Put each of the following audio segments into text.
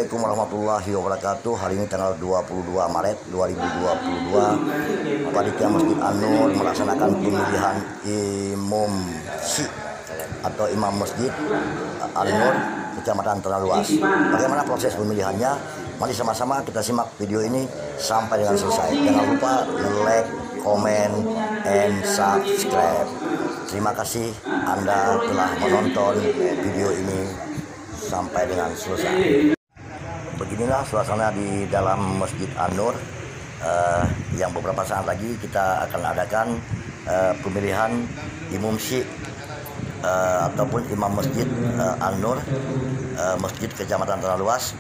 Assalamualaikum warahmatullahi wabarakatuh. Hari ini tanggal 22 Maret 2022, Panitia Masjid An-Nur melaksanakan pemilihan imam atau imam Masjid An-Nur Kecamatan Tanah Luas. Bagaimana proses pemilihannya? Mari sama-sama kita simak video ini sampai dengan selesai. Jangan lupa like, comment, and subscribe. Terima kasih Anda telah menonton video ini sampai dengan selesai. Beginilah suasana di dalam Masjid An-Nur yang beberapa saat lagi kita akan adakan pemilihan imam syi ataupun imam Masjid An-Nur Masjid Kecamatan Tanah Luas.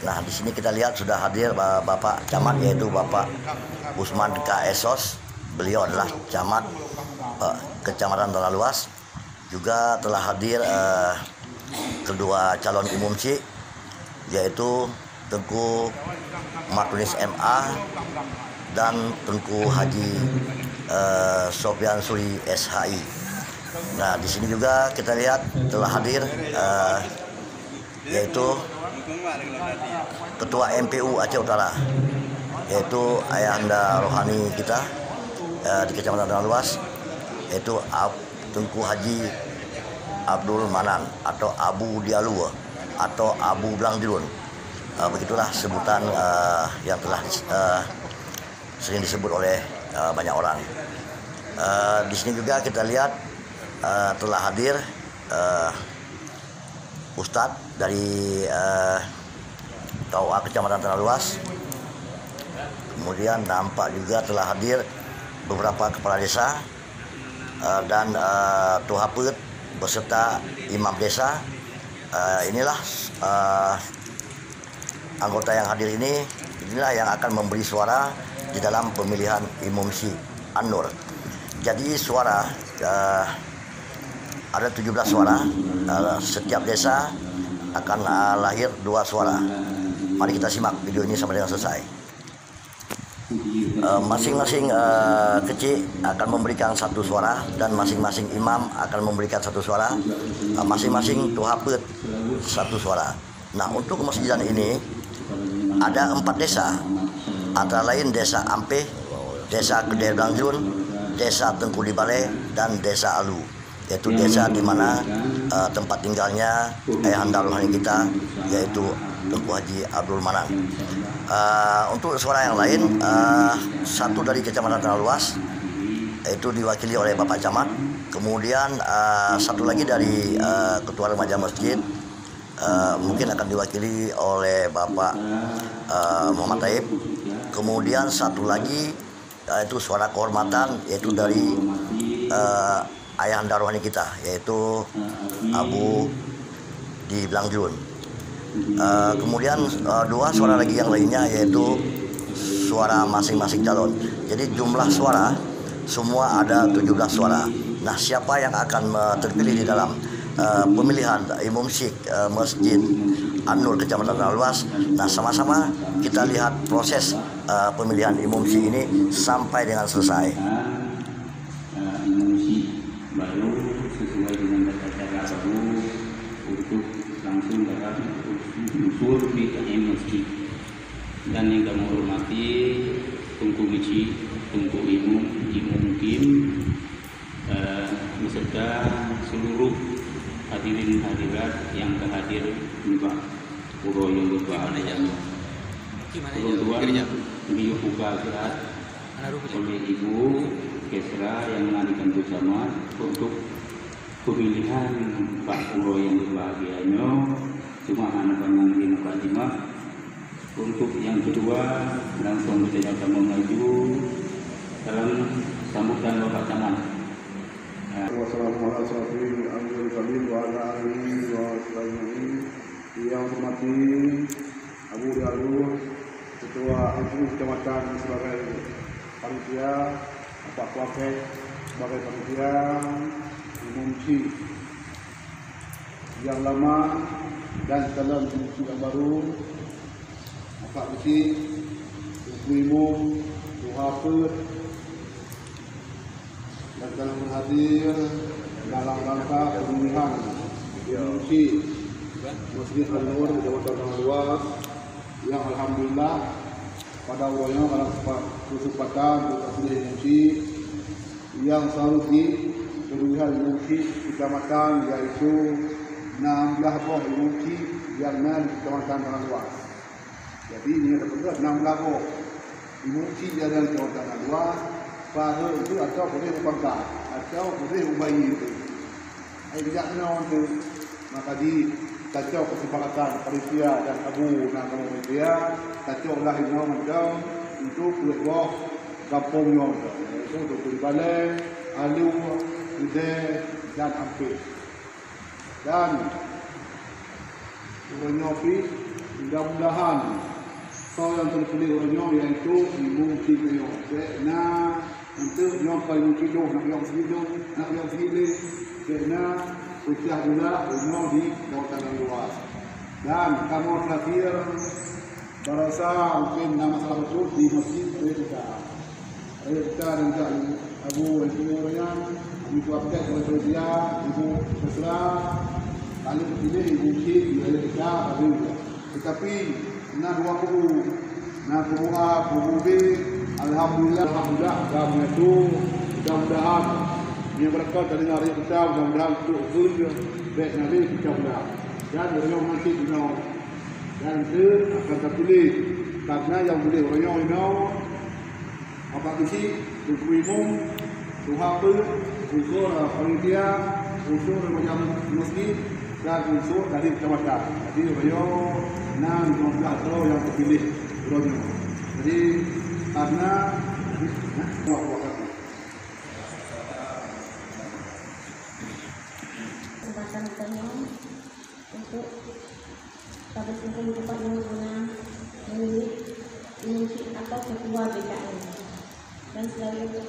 Nah, di sini kita lihat sudah hadir Bapak Camat, yaitu Bapak Usman K. Esos. Beliau adalah Camat Kecamatan Tanah Luas. Juga telah hadir kedua calon imam syi, yaitu Tengku Martunis MA dan Tengku Haji Sofyan Suri SHI. Nah, di sini juga kita lihat telah hadir yaitu Ketua MPU Aceh Utara, yaitu Ayahanda Rohani kita di Kecamatan Tanah Luas, yaitu Tengku Haji Abdul Manan atau Abu Dialu atau Abu Blangdirun. Begitulah sebutan yang telah sering disebut oleh banyak orang. Di sini juga kita lihat telah hadir Ustadz dari KUA Kecamatan Tanah Luas. Kemudian nampak juga telah hadir beberapa kepala desa dan Tuhapet beserta imam desa. Inilah anggota yang hadir ini, inilah yang akan memberi suara di dalam pemilihan imam syi An-Nur. Jadi suara ada 17 suara, setiap desa akan lahir 2 suara. Mari kita simak video ini sampai dengan selesai. Masing-masing kecil akan memberikan 1 suara dan masing-masing imam akan memberikan 1 suara, masing-masing tuhapet 1 suara. Nah, untuk masjidan ini ada 4 desa, antara lain Desa Ampeh, Desa Kedai Blangdirun, Desa Tengku Dibale, dan Desa Alu, yaitu desa di mana tempat tinggalnya Ayahanda Rohani kita, yaitu Tengku Haji Abdul Manan. Untuk suara yang lain, 1 dari Kecamatan Tanah Luas, yaitu diwakili oleh Bapak Camat. Kemudian 1 lagi dari Ketua Remaja Masjid, mungkin akan diwakili oleh Bapak Muhammad Taib. Kemudian 1 lagi yaitu suara kehormatan, yaitu dari Ayahanda Rohani kita, yaitu Abu di Blangdirun. Kemudian 2 suara lagi yang lainnya, yaitu suara masing-masing calon. Jadi jumlah suara semua ada 17 suara. Nah, siapa yang akan terpilih di dalam pemilihan imam syi Masjid An-Nur Kecamatan Tanah Luas? Nah, sama-sama kita lihat proses pemilihan imam syi ini sampai dengan selesai. Imam syi baru sesuai dengan tata cara baru untuk langsung dalam unsur di masjid. Dan yang kami hormati Tengku Mici, Tengku Imam Kim, beserta seluruh hadirin hadirat yang terhadir di Pak Puro yang berbahagia. Kebetulan beliau buka surat oleh Ibu Kesra yang menantikan bersama untuk pemilihan Pak Puro yang berbahagianya. Cuma anak-anak di Mukadimah. Untuk yang kedua, langsung kita akan maju dalam sambutan Bapak Camat. Wassalamualaikum warahmatullahi wabarakatuh. Yang hormati Abu Dialu, Ketua MPU Kecamatan sebagai panitia, Pak Wapek sebagai panitia, imam syi yang lama dan calon imam syi yang baru, Pak Besi, Imam, Tuhapet, dan dalam hadir dalam rangka pemilihan imam syi Masjid Al-Nur Kecamatan Tanah Luas yang alhamdulillah pada awalnya dalam kesempatan untuk mengungsi yang selalu diberikan mengungsi kecamatan yaitu 16 buah mengungsi yang di Kecamatan Tanah Luas. Jadi ini ada betul 16 buah mengungsi yang ada di Kecamatan Tanah Luas. Pada itu atau boleh berpangkat atau boleh ubayi itu. Ayat itu maka di kacau kesepakatan panitia dan Abu Nakam media kacau lah ini macam untuk keluar kampungnya itu untuk berbalik alu ide dan ampir dan orangnya mudah-mudahan so yang terpilih orangnya yaitu mungkin karena untuk nyampai mungkin nak yang segini karena usia gula umur di kawasan luas dan kamu terakhir berasa mungkin nama salah satu di masjid kita dan Abu Al-Qur'an Ibu Abdul oleh dia Ibu Besra kali terpilih Ibu Syed oleh kita tetapi dua kubu A kubu B alhamdulillah kami itu mudah-mudahan yang berkat dari hari kita mudah-mudahan untuk surga baik nanti kita mudah dan orang nanti kita dan itu akan terpilih karena yang boleh orang ini apa isi umum tuhapul unsur panitia unsur macam masjid dan unsur dari kecamatan jadi orang 16 yang terpilih orang jadi karena kesempatan kita untuk pada singkong tempat menggunakan memilih mengungsi atau ketua BKN dan selalu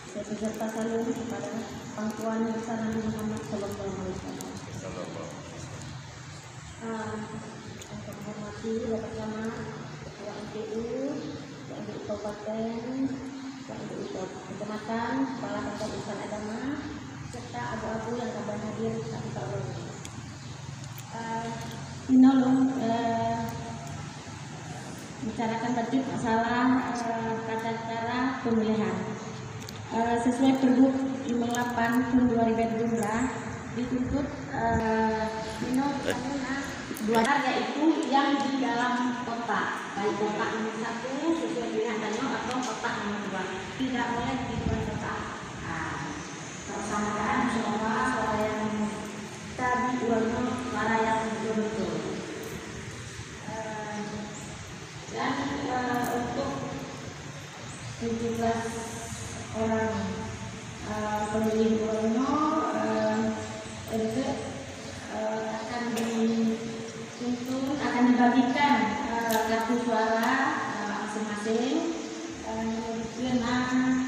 saya beserta salam kepada pangkuan besar Nabi Muhammad Sallallahu Alaihi Wasallam. Untuk menghormati Bapak Camat, Ketua MPU, Ketua Kabupaten, Ketua Kecamatan, Kepala Kantor Urusan Agama, serta abu-abu yang akan hadir satu tahun. Menolong bicarakan tadi masalah tata cara pemilihan. Sesuai Pergub 58 tahun 2012 dituntut dua yaitu yang di dalam kotak, baik kotak nomor 1 sesuai pilihan Tanyo atau kotak nomor 2, tidak boleh di luar kotak. Persamaan suara yang tadi uangnya suara yang betul-betul. Dan untuk 17 orang pemilih uangnya akan dituntut akan dibagikan kartu suara masing-masing. Kemudian lalu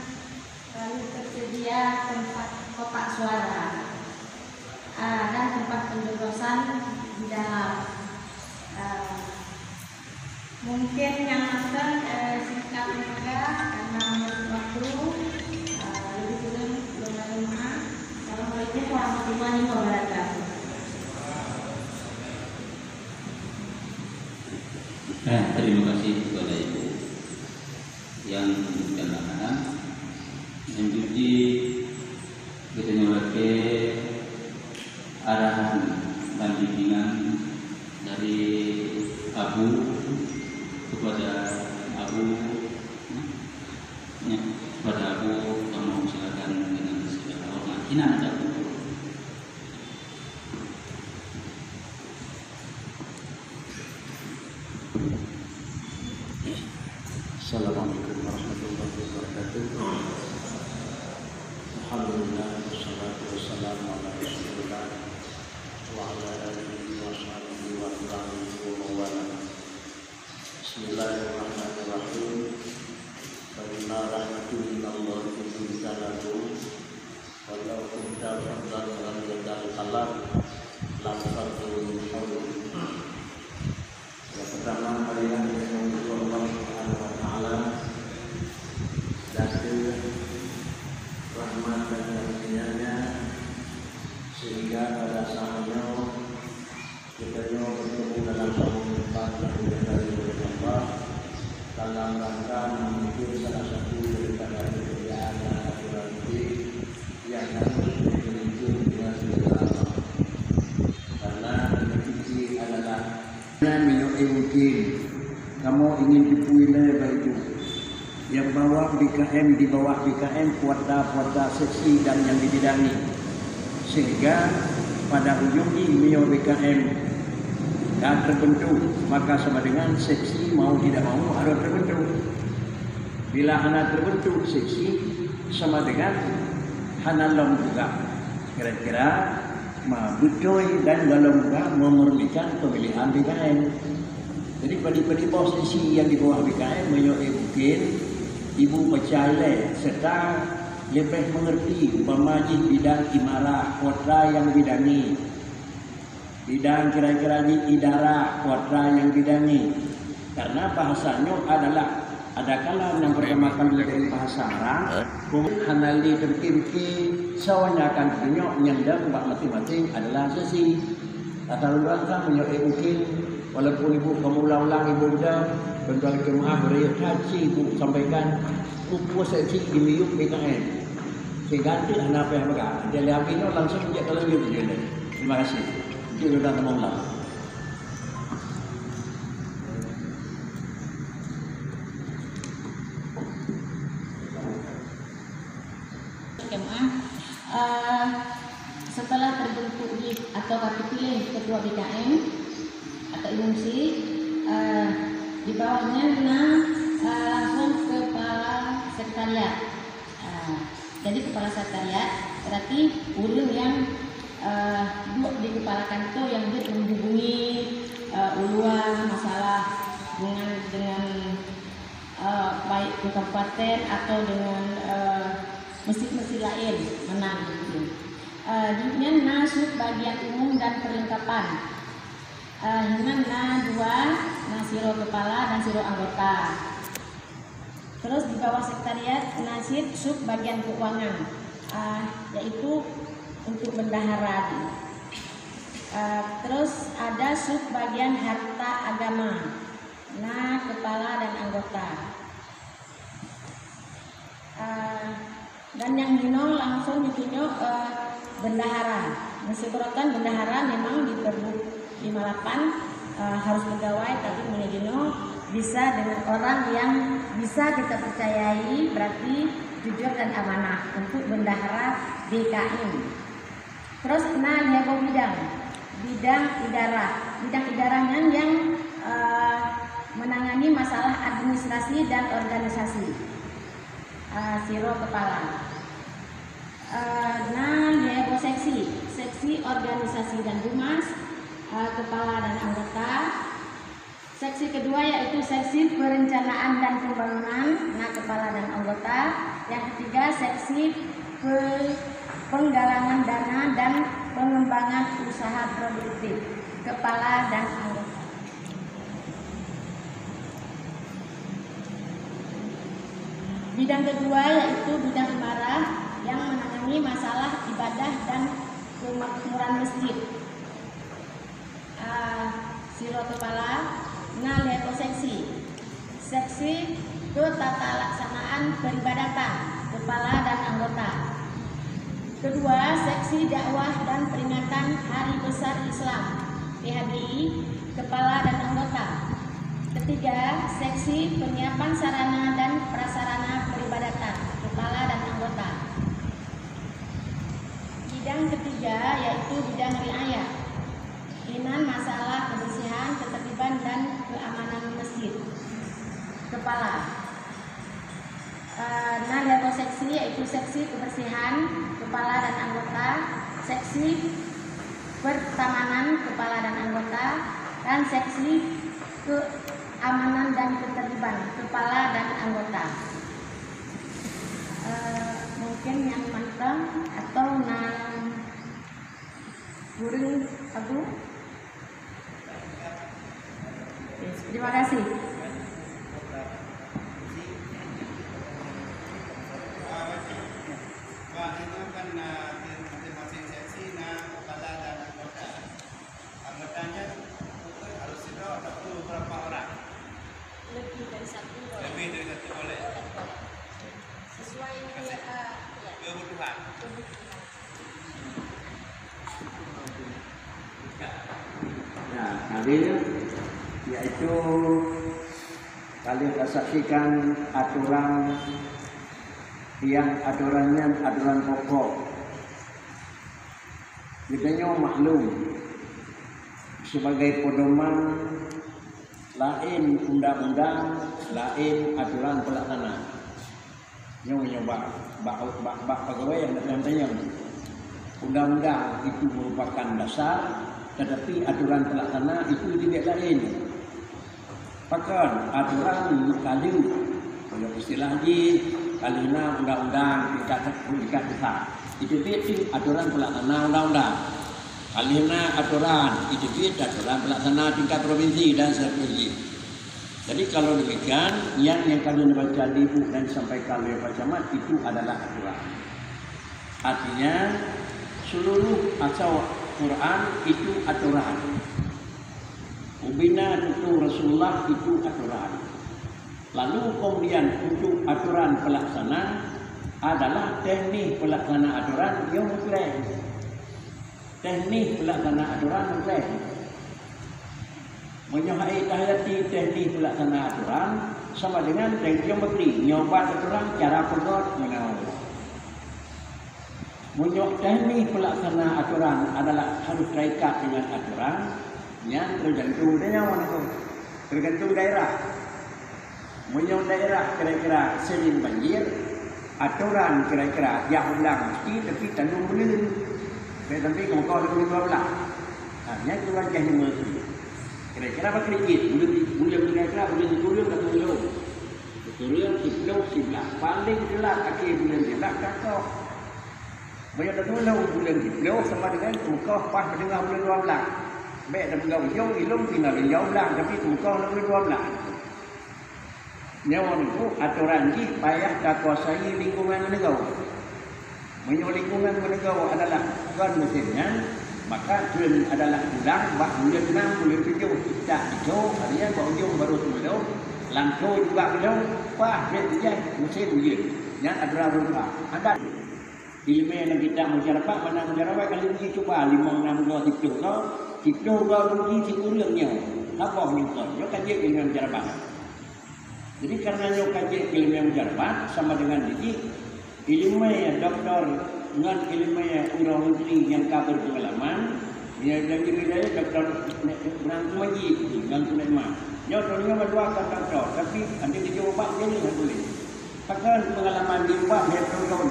tersedia tempat kotak suara dan tempat pencoblosan di dalam. Mungkin yang akan singkat juga karena menurut waktu lebih kurang lama. Assalamualaikum warahmatullahi wabarakatuh. Terima kasih kepada Ibu yang memberikan arahan. Mencuci kita nyolake arahan dan bimbingan dari Abu kepada Abu kamu silakan dengan segala hormat. Ini ada Assalamualaikum warahmatullahi wabarakatuh. Alhamdulillah wassalatu wassalamu ala Rasulillah wa ala alihi wa sahbihi wa wala. Bismillahirrahmanirrahim. Fa inna rahmatan minallahi wa barakatuh. Walau kunta fadlan lam yadal kalam lam fadlu min hawli. Yang pertama marilah kita memuji Allah Subhanahu wa taala dan rahmat dan karunia-Nya sehingga pada saatnya dalam rangka menuju salah satu daripada kejayaan dan naturaliti yang harus ditunjuk dengan segala. Karena kunci adalah mungkin kamu ingin dipuilai baik itu yang bawa BKM di bawah BKM kuarta seksi dan yang dibidangi, sehingga pada ujungnya Mio BKM dan terbentuk, maka sama dengan seksi mau tidak mau harus terbentuk. Bila hana terbentuk seksi sama dengan hana lom juga, kira-kira betul dan dalam juga memurnikan pemilihan BKM. Jadi pada posisi yang di bawah BKM mungkin ibu percaya serta lebih mengerti pemajih bidang imarah kota yang bidangi, bidang kira-kira di idara kota yang bidangi, karena bahasanya adalah ada kala yang beremakan dari bahasa Arab hanali terkimki sawanya akan tunjuk nyanda mbak masing-masing adalah sesi atau luangkan mungkin walaupun ibu kamu ulang-ulang ibu sudah bentar kemaah beri haji ibu sampaikan upu seksi di miyuk BKM sehingga tidak ada apa yang berkata dia lihat ini langsung dia kalau dia begini. Terima kasih itu sudah teman-teman. Setelah terbentuk atau terpilih ketua BKM atau IMUMSI, di bawahnya langsung kepala sekretariat. Jadi kepala sekretariat berarti ulun yang duduk di kepala kantor yang menghubungi uluan masalah dengan baik di kabupaten atau dengan mesin-mesin lain menang gitu. Dengan nasib bagian umum dan perlengkapan. Hinan dua siro kepala dan siro anggota. Terus di bawah sekretariat nasib sub bagian keuangan, yaitu untuk bendahara. Terus ada sub bagian harta agama, kepala dan anggota. Dan yang Hino langsung ditunjuk bendahara. Meskipun bendahara memang di Pergub 58 harus pegawai, tapi Menegino bisa dengan orang yang bisa kita percayai, berarti jujur dan amanah untuk bendahara BKM. Terus lihat bidang idaranya yang menangani masalah administrasi dan organisasi. Siro kepala. Lihat seksi organisasi dan humas, kepala dan anggota. Seksi kedua yaitu seksi perencanaan dan pembangunan, kepala dan anggota. Yang ketiga seksi penggalangan dana dan pengembangan usaha produktif, kepala dan anggota. Bidang kedua yaitu bidang imarah yang menangani masalah ibadah dan kemakmuran masjid. Siro kepala. Lihat seksi ketata laksanaan peribadatan, kepala dan anggota. Kedua, seksi dakwah dan peringatan Hari Besar Islam, PHBI, kepala dan anggota. Ketiga, seksi penyiapan sarana dan prasarana peribadatan, kepala dan anggota. Bidang ketiga yaitu bidang riayah. Inan masalah kebersihan, ketertiban dan keamanan masjid, kepala. Lihat seksi yaitu seksi kebersihan, kepala dan anggota. Seksi pertamanan, kepala dan anggota. Dan seksi keamanan dan ketertiban, kepala dan anggota. Mungkin yang mantap atau gurung aku. Terima kasih. Pak, itu kan masing-masing seksi kepala dan anggota. Anggotanya harus itu atau berapa orang? Lebih dari 1. hadir, yaitu kalian saksikan aturan yang aturannya aturan pokok. Kita maklum sebagai pedoman, lain undang-undang, lain aturan pelaksana. Nyoba pegawai yang datang undang-undang itu merupakan dasar, tetapi aturan pelaksana itu tidak lain. Bahkan aturan kali, kalau istilah lagi, kalina undang-undang tingkat besar. Itu aturan pelaksana undang-undang. Kalina aturan, itu aturan pelaksana tingkat provinsi dan seterusnya. Jadi kalau demikian, yang kalian baca di buku dan disampaikan oleh Pak Camat itu adalah aturan. Artinya seluruh asal Quran itu aturan. Ubina itu Rasulullah itu aturan. Lalu kemudian untuk aturan pelaksana adalah teknik pelaksana aturan yang mengklaim. Teknik pelaksana aturan mengklaim. Menyuhai tahiyati teknik pelaksana aturan sama dengan teknik yang beri nyoba aturan cara pegot menawar. Menyuh teknik pelaksana aturan adalah harus terikat dengan aturan yang tergantung dengan mana tu, tergantung daerah. Menyuh daerah kira-kira sering banjir, aturan kira-kira yang ulang mesti tapi tanggung belum. Tapi kalau kau lebih belah, hanya tu wajahnya mesti. Kira-kira apa sedikit, boleh kira-kira boleh ditulung atau belum? Ditulung, dipeluk, sebelah. Paling jelas akhir bulan jelas kakak. Banyak tertulung bulan dipeluk sama dengan muka pas mendengar bulan 12. Baik dah pegang ujung, ilung tinggal jauh lah, tapi muka lebih 12. Nyawa itu aturan ini payah tak kuasai lingkungan negara. Menyuruh lingkungan negara adalah tuan mesinnya. Maka tuan adalah ulang bulan 6, bulan 7 kita hijau, harian ujung baru semula, langsung juga hijau, wah dia tidak musim hujan. Yang adalah rumah. Ada ilmu yang kita masyarakat mana masyarakat kali ini cuba 5, 6, 2, 7 kau rugi sikurangnya. Apa menyukai? Yo kaji ilmu masyarakat. Jadi karena yo kaji ilmu masyarakat sama dengan ini ilmu doktor dengan ilmu urang menteri yang kabar pengalaman, dia jadi bidaya doktor menantu haji, menantu lemah. Dia orangnya berdua kan doktor, tapi ada dijawab dia ni tak boleh. Bahkan pengalaman dia buat dia tahun.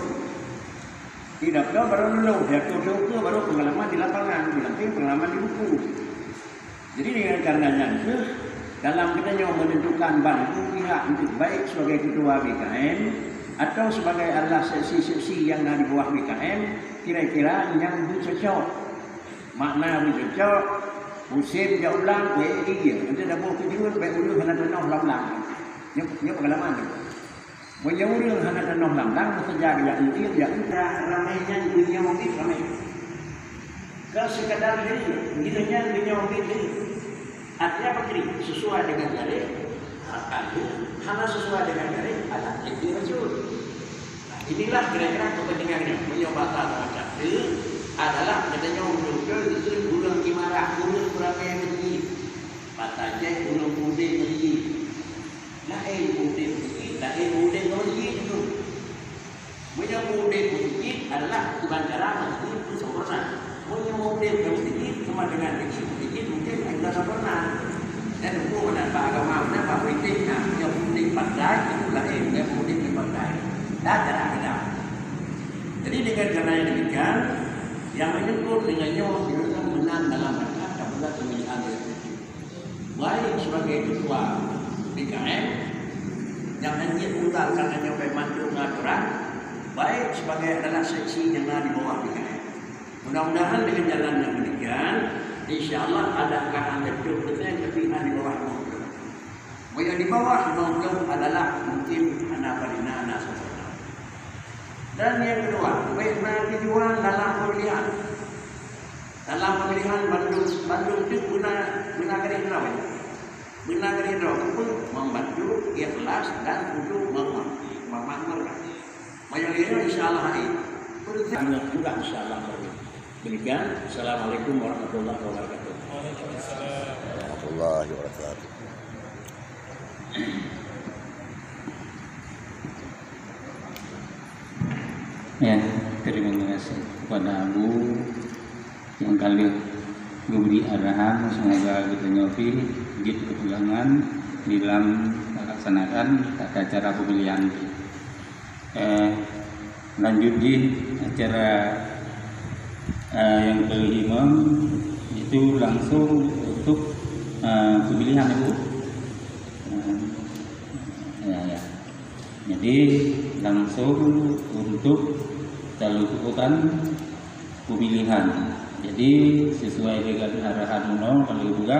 Tidak tahu baru dulu, dia tahu baru pengalaman di lapangan, dilamping pengalaman di buku. Jadi dengan karenanya itu dalam kita menentukan bantu pihak untuk baik sebagai ketua BKM atau sebagai adalah seksi-seksi yang ada di bawah BKM, kira-kira yang cocok. Makna cocok, musim jauh ulang, iya. Nanti dah buat tujuan, baik ulu hana tanah ulang-ulang. Ini pengalaman ni. Menjauh ulu hana tanah ulang-ulang, sejak yang ini, yang ramainya dunia mungkin ramai. Kalau sekadar ini, gilanya dunia mungkin ini. Artinya apa kiri? Sesuai dengan garis, hana sesuai dengan garis, adalah itu Rasul. Nah, inilah kira-kira kepentingannya. Menyobata macam itu adalah katanya muncul itu bulan Imarah, bulan berapa yang begini. Patahnya bulan Udin begini. Lain Udin begini, lain Udin begini itu. Menyobata Udin begini adalah kebancaran masjid itu sempurna. Menyobata Udin begini sama dengan begini mungkin ada sempurna. Dan hukum dan agama dan politiknya yang politik pandai itu lain, yang politik pandai. Dan cara kita. Jadi dengan cara yang demikian, yang menyebut dengannya yang menang dalam rangka kabinet pemilihan legislatif. Baik sebagai ketua BKM yang hanya putar karena nyampe mantu pengaturan, baik sebagai adalah seksi yang ada di bawah BKM. Mudah-mudahan dengan jalan yang demikian, InsyaAllah ada akan lebih tapi di bawah 50. Yang di bawah 50 adalah mungkin anak parina, anak sempurna. Dan yang kedua, baiklah tujuan dalam pemilihan. Dalam pemilihan Bandung itu guna Gerindra. Guna Gerindra itu membantu ikhlas dan untuk memakmurkan. Mayoritas insyaAllah ini. Juga insyaAllah. Demikian, Assalamualaikum warahmatullahi wabarakatuh. warahmatullahi wabarakatuh. Ya, terima kasih kepada Abu yang kali memberi arahan, semoga kita nyopi gitu kepulangan dalam melaksanakan tata cara pemilihan. Lanjut di acara yang kelima itu langsung untuk pemilihan Ibu. Ya. Jadi langsung untuk dilakukan pemilihan. Jadi sesuai dengan arahan Uno kalau juga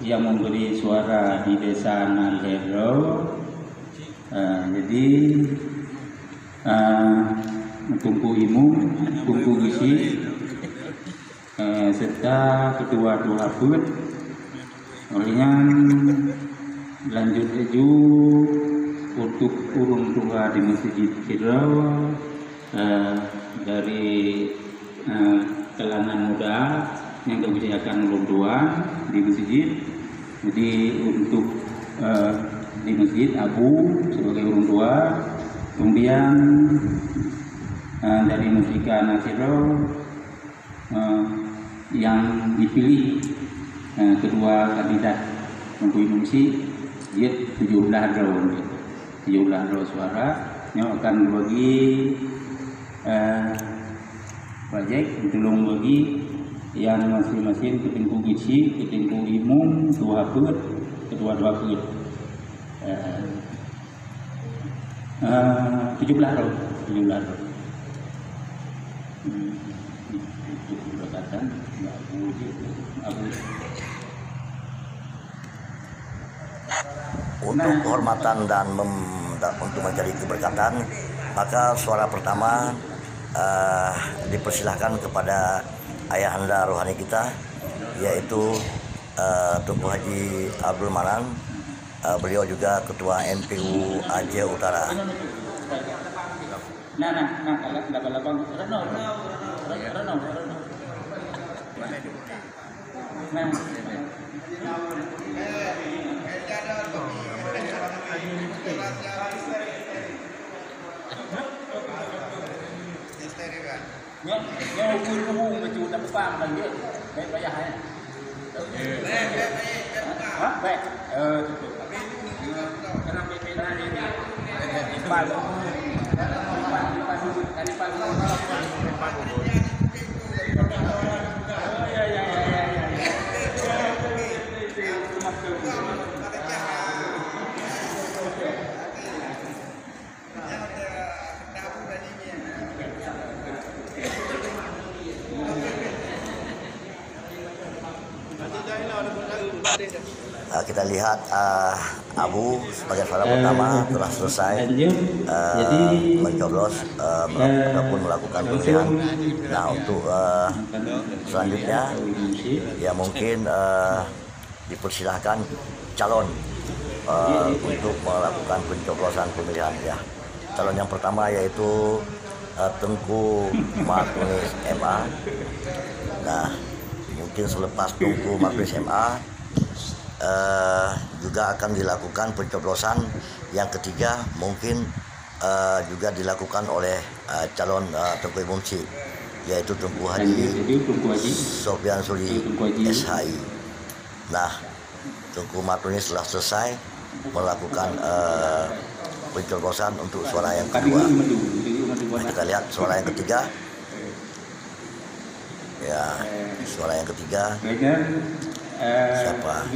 yang memberi suara di desa Nalhero. Jadi tungku imum, tungku gisi, serta ketua Tuhaput. Olehnya lanjut eju untuk urung tua di Masjid Kidau dari kalangan muda yang kebijakan urung tua di masjid. Jadi untuk di masjid Abu sebagai urung tua, kemudian dari Musika Nasiro yang dipilih kedua kandidat untuk fungsi dia 17 suara yang akan bagi proyek ditolong bagi yang masing-masing ketingku gisi, ketingku imum, Tuhaput, ketua Tuhaput. 17 roh. Berkatan Abu. Untuk kehormatan dan untuk mencari keberkatan, maka suara pertama dipersilahkan kepada ayahanda rohani kita, yaitu Tunku Haji Abdul Manan. Beliau juga ketua MPU Aceh Utara. Kita lihat Abu sebagai suara pertama telah selesai mencoblos ataupun melakukan pemilihan. Nah, untuk selanjutnya ya mungkin dipersilahkan calon untuk melakukan pencoblosan pemilihan ya. Calon yang pertama yaitu Tengku Matunis MA. Nah, mungkin selepas Tengku Matunis MA juga akan dilakukan pencoblosan yang ketiga, mungkin juga dilakukan oleh calon Tengku Imumsi, yaitu Tengku Haji Sofyan Suli SHI. Nah, Tengku Matunis telah selesai melakukan pencoblosan untuk suara yang kedua. Nah, kita lihat suara yang ketiga. Ya, suara yang ketiga. Siapa?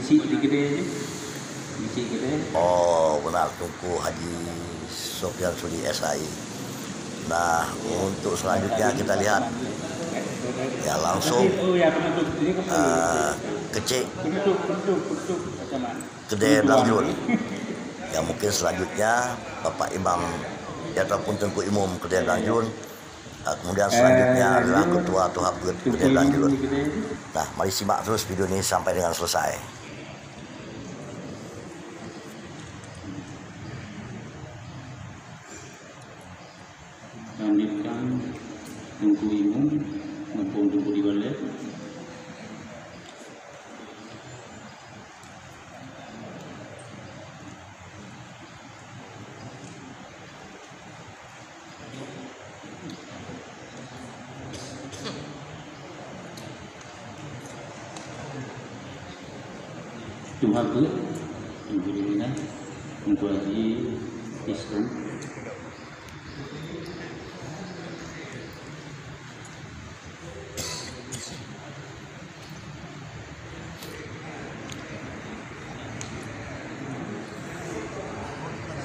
Oh, benar, Tengku Haji Sofyan Suli SHI. Nah, untuk selanjutnya kita lihat ya langsung kecik Gede Blangjut. Ya, mungkin selanjutnya Bapak Imam ataupun Tengku Imum Gede Blangjut. Kemudian selanjutnya adalah Ketua Tuhaput Gede Blangjut. Nah, mari simak terus video ini sampai dengan selesai. Lanjutkan Tengku Imum maupun Tengku Diwalet. Tuhabut Alhamdulillah untuk Haji Islam.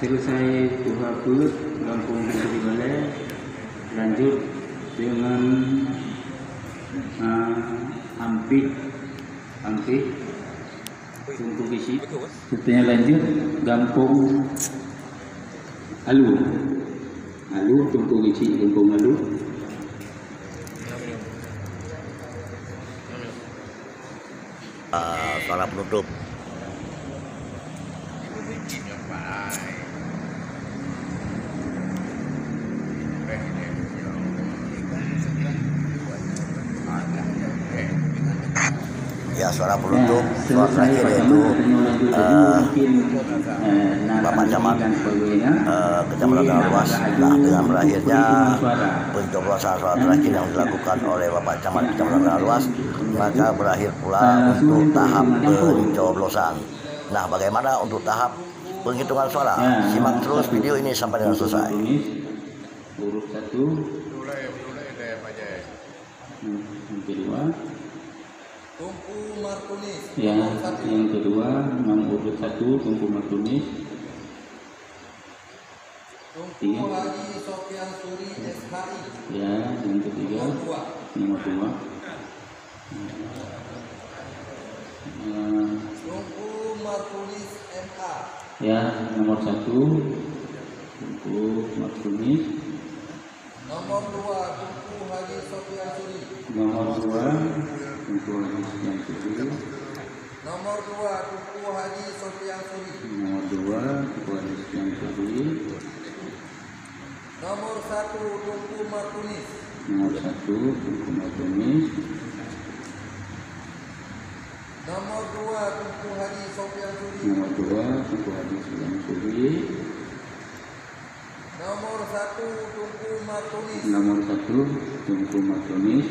Selesai Tuhabut Kampung Seri Balai, lanjut dengan Ampit Tungku Bisi. Setelah lanjut Kampung Alu Tungku Bisi, Kampung Alu. Suara penutup. Ya, suara penutup, suara terakhir yaitu Bapak Camat Kecamatan Luas. Nah, dengan berakhirnya pencoblosan suara terakhir yang dilakukan oleh Bapak Camat Kecamatan Luas, maka berakhir pula untuk tahap pencoblosan. Nah, bagaimana untuk tahap penghitungan suara? Simak terus video ini sampai dengan selesai. Urut 1, kedua. Tungku Martunis. Ya, yang kedua nomor urut 1 Tungku Martunis. Tungku Haji Sofian Suri SHI. Ya, yang ketiga nomor 2. Tungku Martunis MA. Ya, nomor 1 Tungku Martunis. Nomor 2 Tungku Haji Sofian Suri. Nomor 2 Tungku Haji Sofian Suri. Nomor 2 Tungku Haji Sofian Suri. Nomor 2 Tungku Haji Sofian Suri. Nomor 1 Tungku Martunis. Nomor 1 Tungku Martunis. Nomor 2 Tungku Haji Sofian Suri. Nomor 2 Tungku Haji Sofian Suri. Nomor 1 Tungku Martunis. Nomor 1 Tungku Martunis.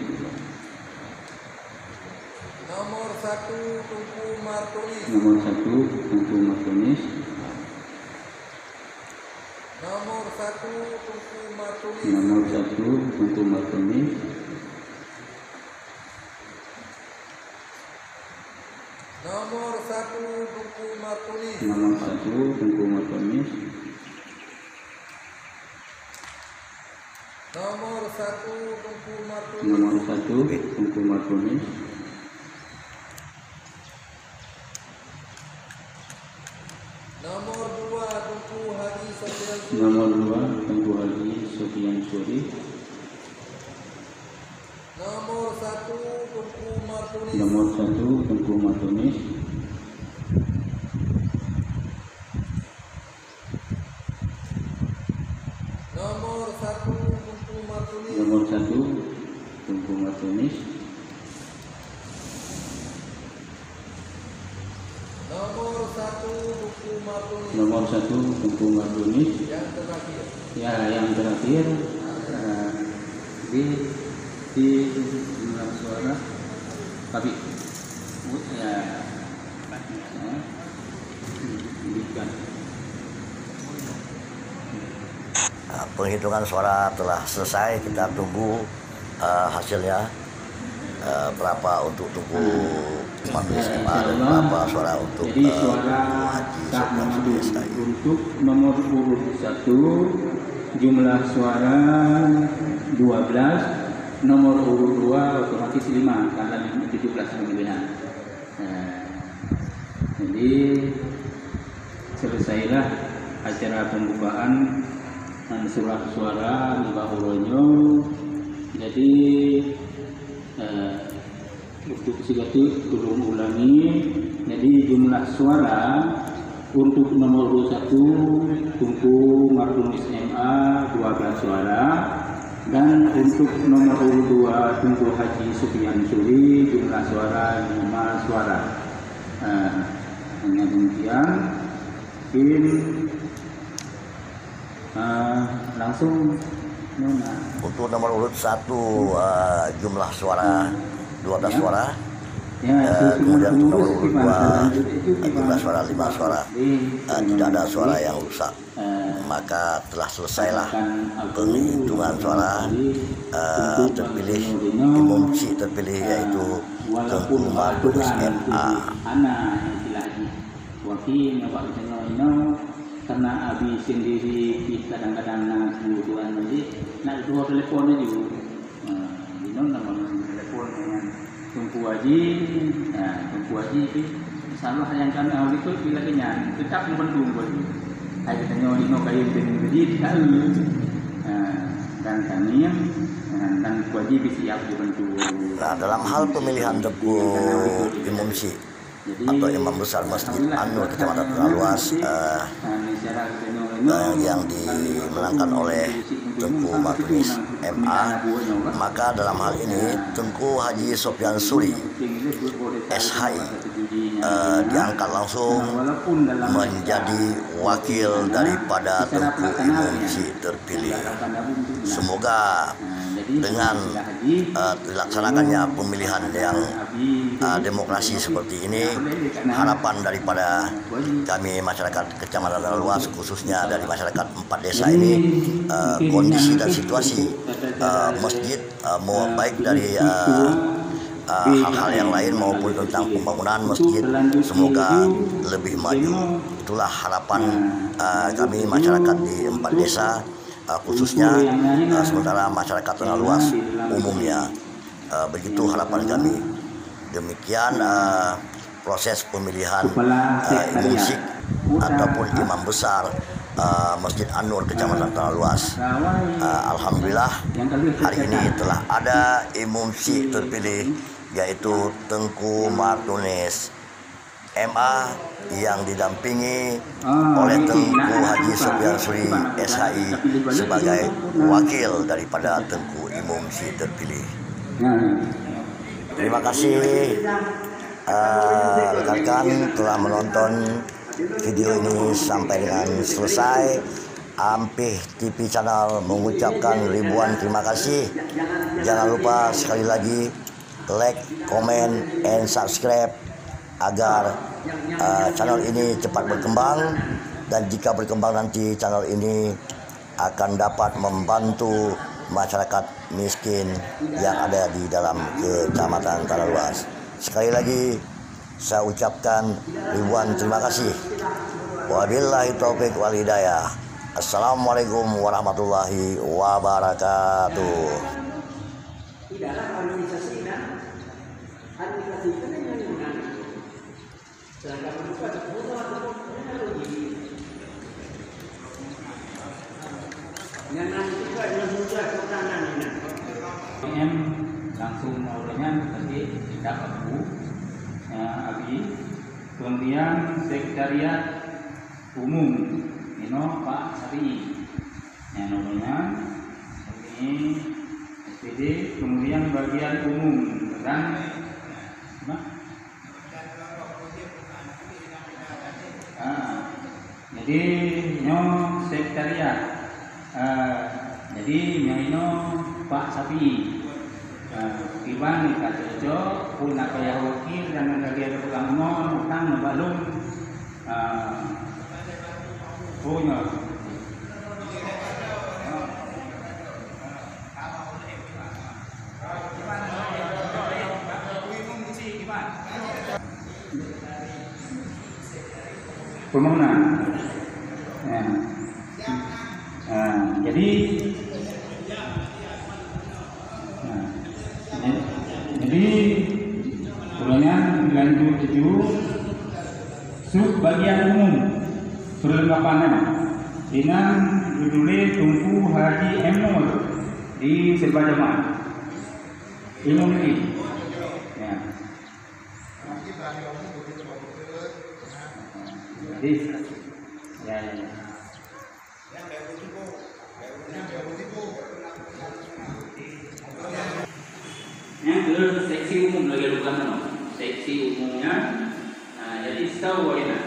Nomor 1 Tungku Martunis. Nomor 1 Tungku Martunis. Nomor 1 Tungku Martunis. Nomor 1 Tungku Martunis. Nomor 1 Tungku Martunis. Nomor 1 Tungku Martunis. Nomor 1 Tungku Martunis. Nomor 1 Tungku Martunis. Nomor 2 Tungku Haji Sofian Suri. Nomor 2 Tungku Haji Sofian Suri. Nomor 1 Tungku Martunis. Nomor 1 Tungku Martunis. Nomor 1 Tungku Martunis. Nomor 1 Tungku Martunis. Nomor 1 Tungku Martunis. Nomor 1 Tungku Martunis. Yang terakhir. Ya, yang terakhir di jumlah suara tapi ya diberikan. Nah, penghitungan suara telah selesai, kita tunggu hasilnya berapa untuk Tungku Martunis MA dan berapa suara untuk Jadi suara Haji sah Sofian Suri SHI. untuk nomor urut 1 jumlah suara 12, nomor urut 2 otomatis 5 karena 17 pemilihan. Jadi selesailah acara pembukaan surat suara di Bahuronyo. Jadi untuk sigatu belum ulangi. Jadi jumlah suara untuk nomor 1 Tungku Martunis MA 12 suara, dan untuk nomor 2 Tungku Haji Sofian Suri jumlah suara 5 suara. Hanya demikian. Langsung Untuk nomor urut 1 jumlah suara 12 suara, kemudian untuk nomor 2 jumlah suara 5 suara, tidak ada suara yang rusak. Maka telah selesailah penghitungan suara. Terpilih Imam Syekh terpilih yaitu Tengku Martunis MA. Karena Abi sendiri kadang-kadang kebutuhan jadi nak dua teleponnya juga, nama telepon dengan Tengku Haji, Tengku Haji itu salah yang kami awal itu bila kenyang tetap membantu buat itu. Hai katanya ini kayu dengan jadi tahu, dan kami dan Tengku Haji siap dibantu. Nah, dalam hal pemilihan Tengku Imam Syekh atau Imam Besar Masjid An-Nur Kecamatan Teraluas yang dimenangkan oleh Tengku Martunis MA, maka dalam hal ini Tengku Haji Sofyan Suri SHI diangkat langsung menjadi wakil daripada Tengku Imam Syekh terpilih. Semoga dengan dilaksanakannya pemilihan yang demokrasi seperti ini, harapan daripada kami masyarakat Kecamatan Teraluas, khususnya dari masyarakat 4 desa ini, kondisi dan situasi masjid baik dari hal-hal yang lain maupun tentang pembangunan masjid semoga lebih maju. Itulah harapan kami masyarakat di 4 desa, khususnya sementara masyarakat Teraluas umumnya. Begitu harapan kami. Demikian proses pemilihan Imam Syekh ataupun imam besar Masjid An-Nur Kecamatan Teraluas. Alhamdulillah hari ini telah ada Imam Syekh terpilih yaitu Tengku Martunis MA yang didampingi oleh Tengku Haji Sofyan Suri SHI sebagai wakil daripada Tengku Imam Syekh terpilih. Terima kasih rekan-rekan telah menonton video ini sampai dengan selesai. Ampih TV Channel mengucapkan ribuan terima kasih. Jangan lupa sekali lagi like, comment, and subscribe agar channel ini cepat berkembang, dan jika berkembang nanti channel ini akan dapat membantu masyarakat miskin yang ada di dalam Kecamatan Teraluas. Sekali lagi saya ucapkan ribuan terima kasih. Wabillahi taufiq wal hidayah. Assalamualaikum warahmatullahi wabarakatuh. Langsung orangnya tadi tidak aku Abi, kemudian sekretariat umum Pak Sari yang nomornya ini SPD, kemudian bagian umum dan jadi sekretariat jadi Pak Sapi Iwan Kacojo pun apa ya wakil dan bagian pengamun utang balung punya pembangunan ya. Jadi ulangan lanjut 7 sub bagian umum perlengkapan dengan judulnya Tengku Haji M.Nur di Serba Jamaah Imam ini ya. Jadi ya. Yang ke seksi umum lagi bukan seksi umumnya. Jadi setahu ini